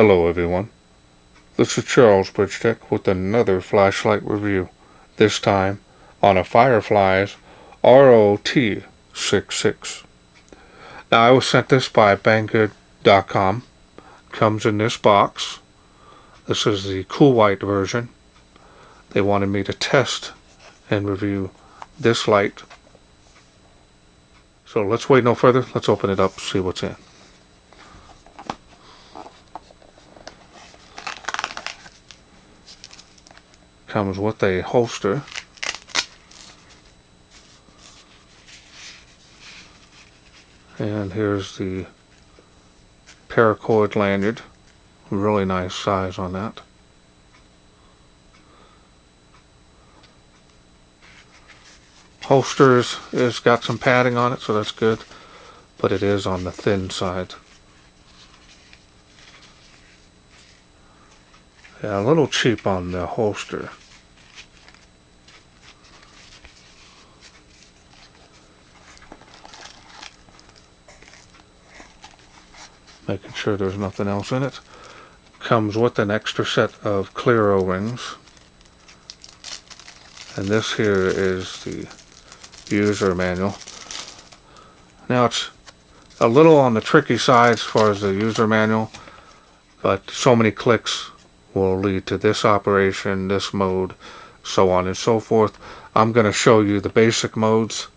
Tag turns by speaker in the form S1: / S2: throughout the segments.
S1: Hello everyone, this is Charles BridgTec with another flashlight review, this time on a FireFlies ROT66. Now I was sent this by Banggood.com, comes in this box. This is the cool white version. They wanted me to test and review this light. So let's wait no further, let's open it up, see what's in. Comes with a holster. And here's the paracord lanyard. Really nice size on that. Holsters is got some padding on it, so that's good, but it is on the thin side. Yeah, a little cheap on the holster. Making sure there's nothing else in it. Comes with an extra set of clear O-rings. And this here is the user manual. Now it's a little on the tricky side as far as the user manual, but so many clicks will lead to this operation, this mode, so on and so forth. I'm going to show you the basic modes.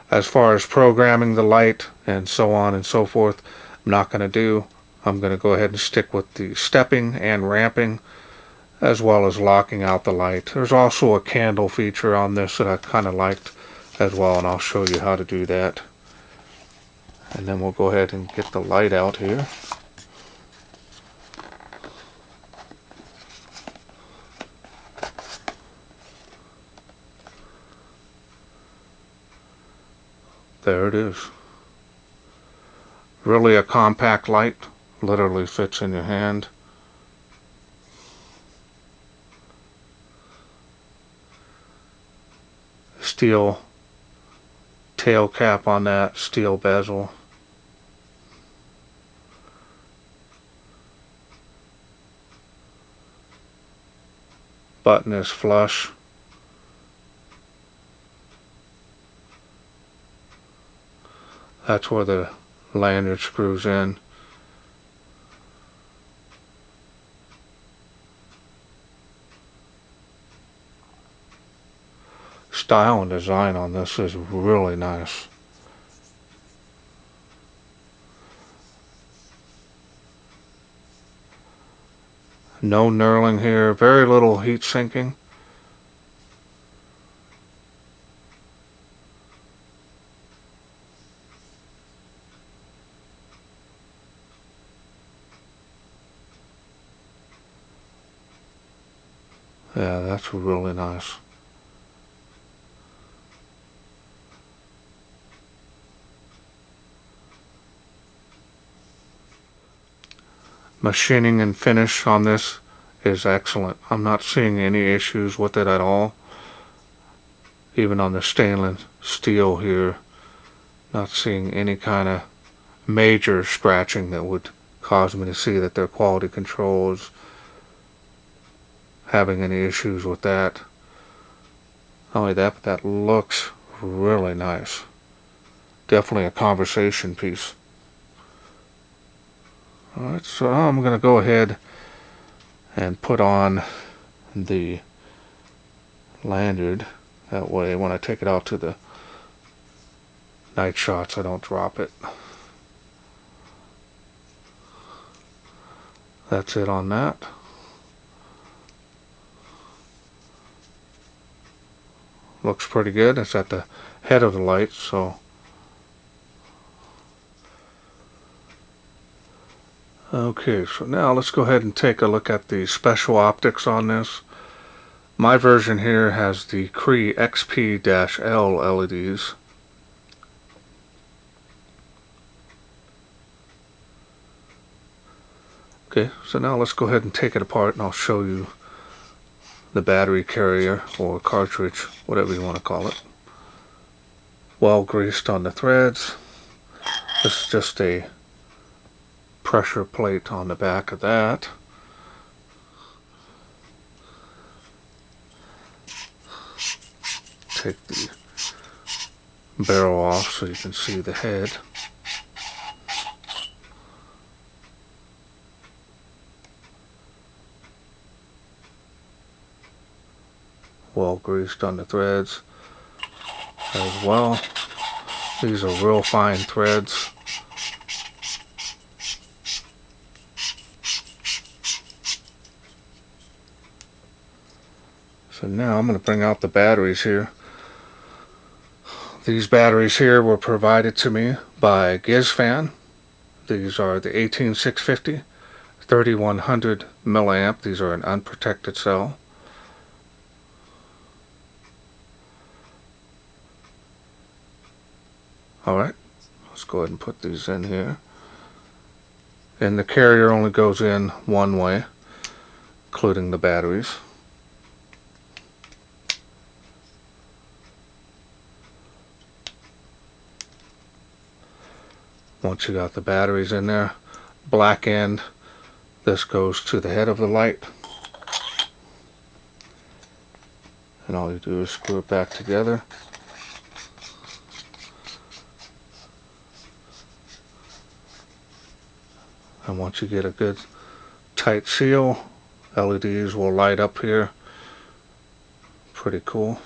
S1: As far as programming the light and so on and so forth, I'm not going to do. I'm going to go ahead and stick with the stepping and ramping, as well as locking out the light. There's also a candle feature on this that I kind of liked as well, and I'll show you how to do that. And then we'll go ahead and get the light out here. There it is. Really a compact light, literally fits in your hand. Steel tail cap on that, steel bezel. Button is flush. That's where the lanyard screws in. Style and design on this is really nice. No knurling here, very little heat sinking. Yeah, that's really nice. Machining and finish on this is excellent. I'm not seeing any issues with it at all. Even on the stainless steel here, not seeing any kind of major scratching that would cause me to see that their quality control is having any issues with that. Not only that, but that looks really nice. Definitely a conversation piece. Alright, so I'm going to go ahead and put on the lanyard. That way when I take it out to the night shots I don't drop it. That's it on that. Looks pretty good. It's at the head of the light, so okay, so now let's go ahead and take a look at the special optics on this. My version here has the Cree XP-L LEDs. Okay, so now let's go ahead and take it apart and I'll show you the battery carrier or cartridge, whatever you want to call it. Well greased on the threads. This is just a pressure plate on the back of that. Take the barrel off so you can see the head. Well greased on the threads as well. These are real fine threads. So now I'm going to bring out the batteries here. These batteries here were provided to me by GiFan. These are the 18650, 3100 milliamp. These are an unprotected cell. Alright, let's go ahead and put these in here. And the carrier only goes in one way, including the batteries. Once you got the batteries in there, black end, this goes to the head of the light. And all you do is screw it back together. And once you get a good tight seal, LEDs will light up here. Pretty cool.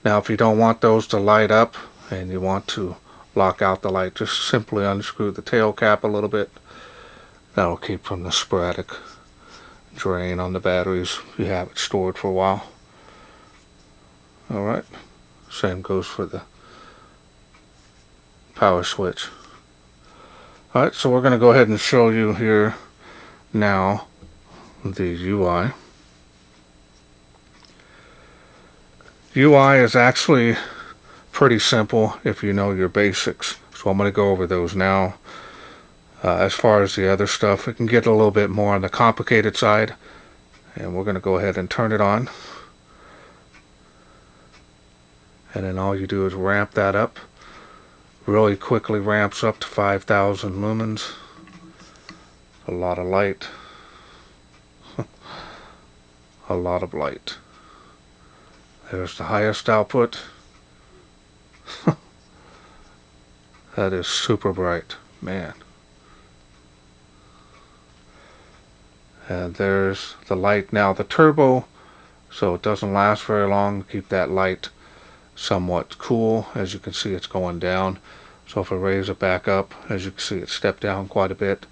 S1: Now if you don't want those to light up and you want to lock out the light, just simply unscrew the tail cap a little bit. That'll keep from the sporadic drain on the batteries if you have it stored for a while. Alright, same goes for the power switch. Alright, so we're going to go ahead and show you here now the UI. UI is actually pretty simple if you know your basics. So I'm going to go over those now. As far as the other stuff, it can get a little bit more on the complicated side. And we're going to go ahead and turn it on. And then all you do is ramp that up. Really quickly ramps up to 5,000 lumens. A lot of light. A lot of light. There's the highest output. That is super bright, man. And there's the light. Now the turbo, so it doesn't last very long. Keep that light somewhat cool. As you can see, it's going down. So if I raise it back up, as you can see, it stepped down quite a bit.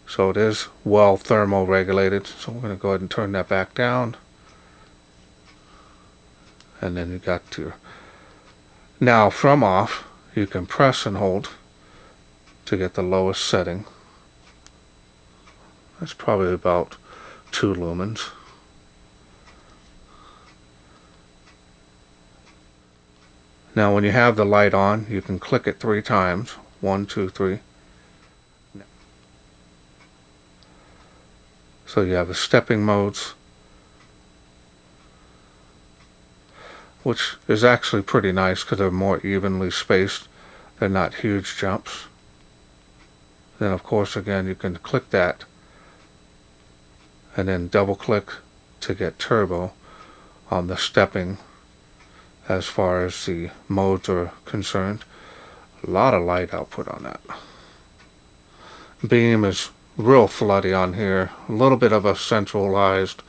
S1: So it is well thermo regulated. So we're going to go ahead and turn that back down. And then you got your, now from off, you can press and hold to get the lowest setting. That's probably about 2 lumens. Now when you have the light on, you can click it 3 times. 1, 2, 3. So you have the stepping modes, which is actually pretty nice because they're more evenly spaced. They're not huge jumps. Then of course again you can click that and then double click to get turbo on the stepping as far as the modes are concerned. A lot of light output on that. Beam is real floody on here. A little bit of a centralized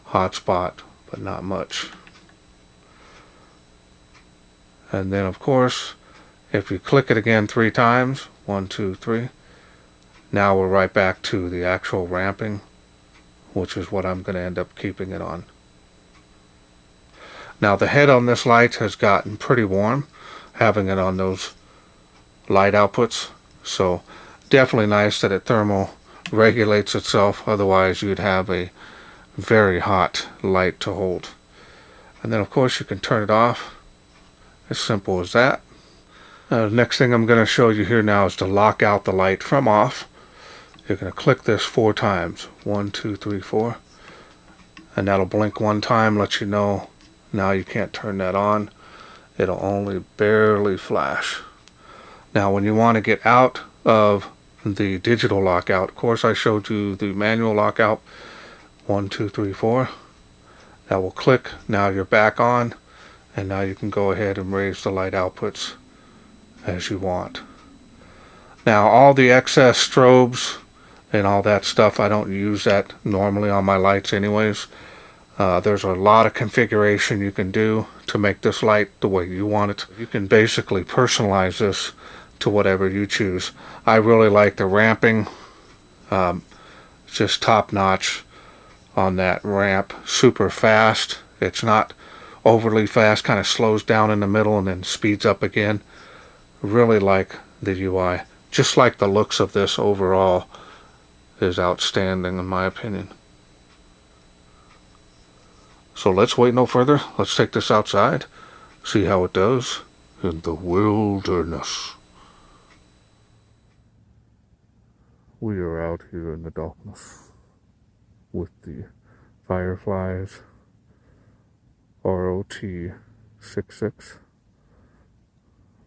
S1: hotspot, but not much. And then of course, if you click it again 3 times, 1, 2, 3, now we're right back to the actual ramping, which is what I'm going to end up keeping it on. Now the head on this light has gotten pretty warm, having it on those light outputs. So definitely nice that it thermal regulates itself, otherwise you'd have a very hot light to hold. And then of course you can turn it off. As simple as that. The next thing I'm going to show you here now is to lock out the light from off. You're going to click this 4 times. 1, 2, 3, 4. And that'll blink 1 time, let you know now you can't turn that on. It'll only barely flash. Now when you want to get out of the digital lockout. Of course, I showed you the manual lockout. 1, 2, 3, 4. That will click. Now you're back on, and now you can go ahead and raise the light outputs as you want. Now, all the excess strobes and all that stuff, I don't use that normally on my lights anyways. There's a lot of configuration you can do to make this light the way you want it. You can basically personalize this to whatever you choose. I really like the ramping. Just top notch on that ramp. Super fast. It's not overly fast, kind of slows down in the middle and then speeds up again. Really like the UI. Just like the looks of this overall is outstanding in my opinion. So let's wait no further. Let's take this outside, see how it does in the wilderness. We are out here in the darkness with the FireFlies ROT66.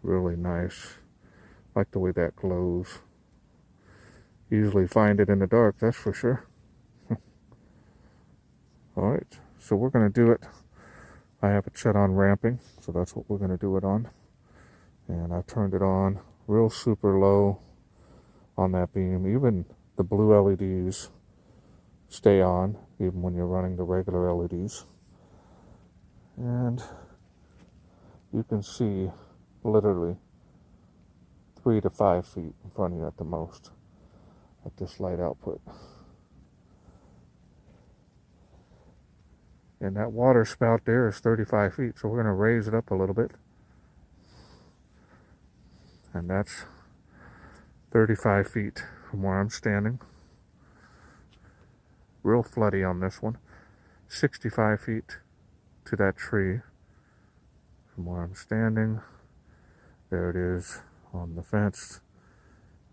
S1: Really nice. Like the way that glows. Easily find it in the dark, that's for sure. Alright, so we're going to do it. I have it set on ramping, so that's what we're going to do it on. And I've turned it on real super low on that beam. Even the blue LEDs stay on, even when you're running the regular LEDs. And you can see literally 3 to 5 feet in front of you at the most at this light output. And that water spout there is 35 feet, so we're going to raise it up a little bit. And that's 35 feet from where I'm standing. Real floody on this one. 65 feet to that tree from where I'm standing. There it is on the fence.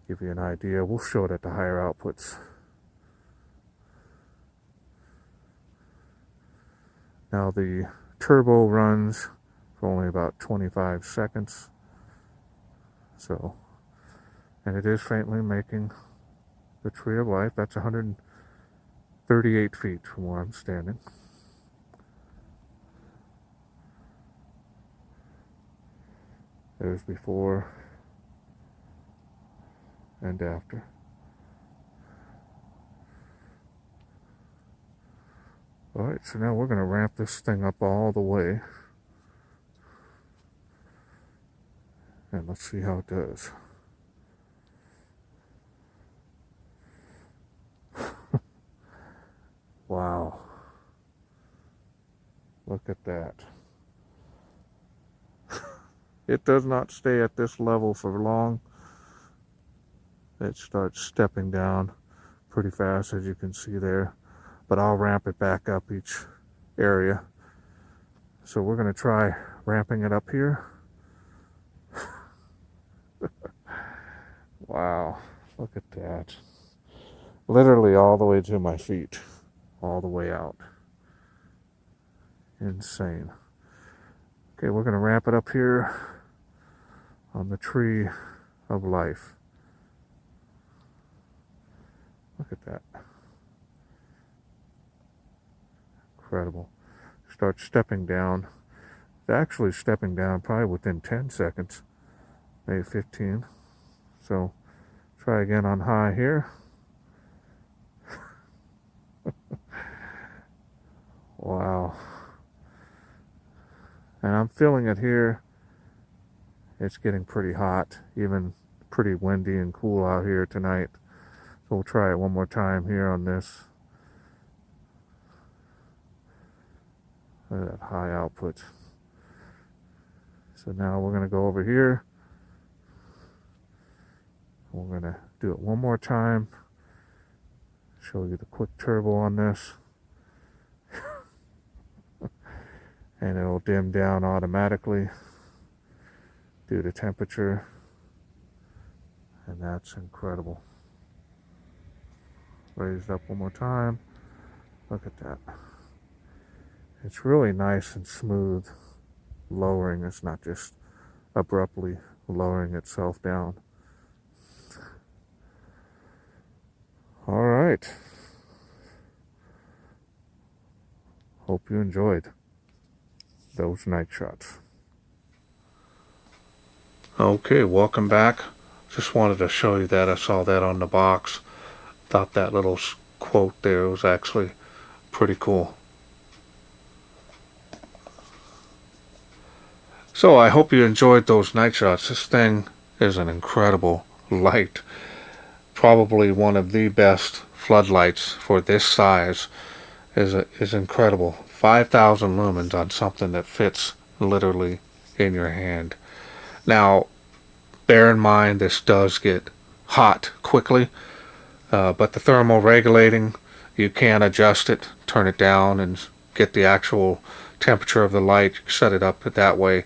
S1: Give you an idea. We'll show it at the higher outputs. Now the turbo runs for only about 25 seconds. So, and it is faintly making the tree of life. That's 138 feet from where I'm standing. There's before and after. Alright, so now we're going to ramp this thing up all the way. And let's see how it does. Wow. Look at that. It does not stay at this level for long. It starts stepping down pretty fast, as you can see there. But I'll ramp it back up each area. So we're going to try ramping it up here. Wow, look at that. Literally all the way to my feet. All the way out. Insane. Okay, we're going to ramp it up here on the tree of life. Look at that. Incredible. Start stepping down. It's actually stepping down probably within 10 seconds, maybe 15. So try again on high here. Wow. And I'm feeling it here. It's getting pretty hot, even pretty windy and cool out here tonight. So we'll try it one more time here on this. Look at that high output. So now we're going to go over here. We're going to do it one more time. Show you the quick turbo on this. And it'll dim down automatically due to temperature. And that's incredible. Raise it up one more time. Look at that. It's really nice and smooth lowering. It's not just abruptly lowering itself down. right. Hope you enjoyed those night shots. Okay, welcome back. Just wanted to show you that. I saw that on the box. Thought that little quote there was actually pretty cool. So I hope you enjoyed those night shots. This thing is an incredible light. Probably one of the best floodlights for this size. Is incredible. 5,000 lumens on something that fits literally in your hand. Now, bear in mind this does get hot quickly, but the thermal regulating, you can adjust it, turn it down, and get the actual temperature of the light, set it up that way.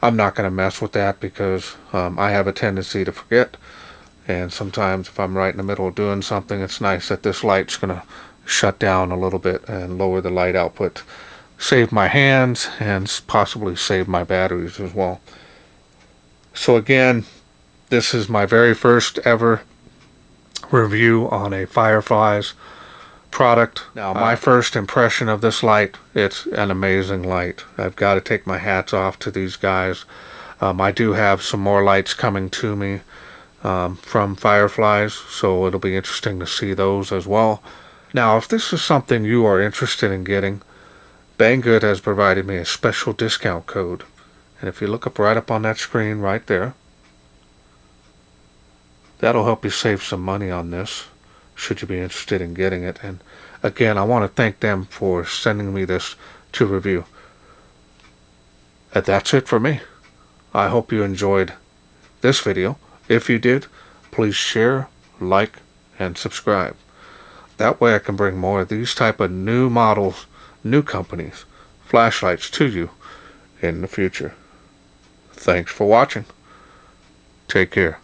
S1: I'm not going to mess with that because I have a tendency to forget, and sometimes if I'm right in the middle of doing something, it's nice that this light's going to shut down a little bit and lower the light output. Save my hands and possibly save my batteries as well. So again, this is my very first ever review on a FireFlies product. Now, my first impression of this light, it's an amazing light. I've got to take my hats off to these guys. I do have some more lights coming to me from FireFlies, so it'll be interesting to see those as well. Now, if this is something you are interested in getting, Banggood has provided me a special discount code. And if you look right up on that screen right there, that'll help you save some money on this, should you be interested in getting it. And again, I want to thank them for sending me this to review. And that's it for me. I hope you enjoyed this video. If you did, please share, like, and subscribe. That way I can bring more of these type of new models, new companies, flashlights to you in the future. Thanks for watching. Take care.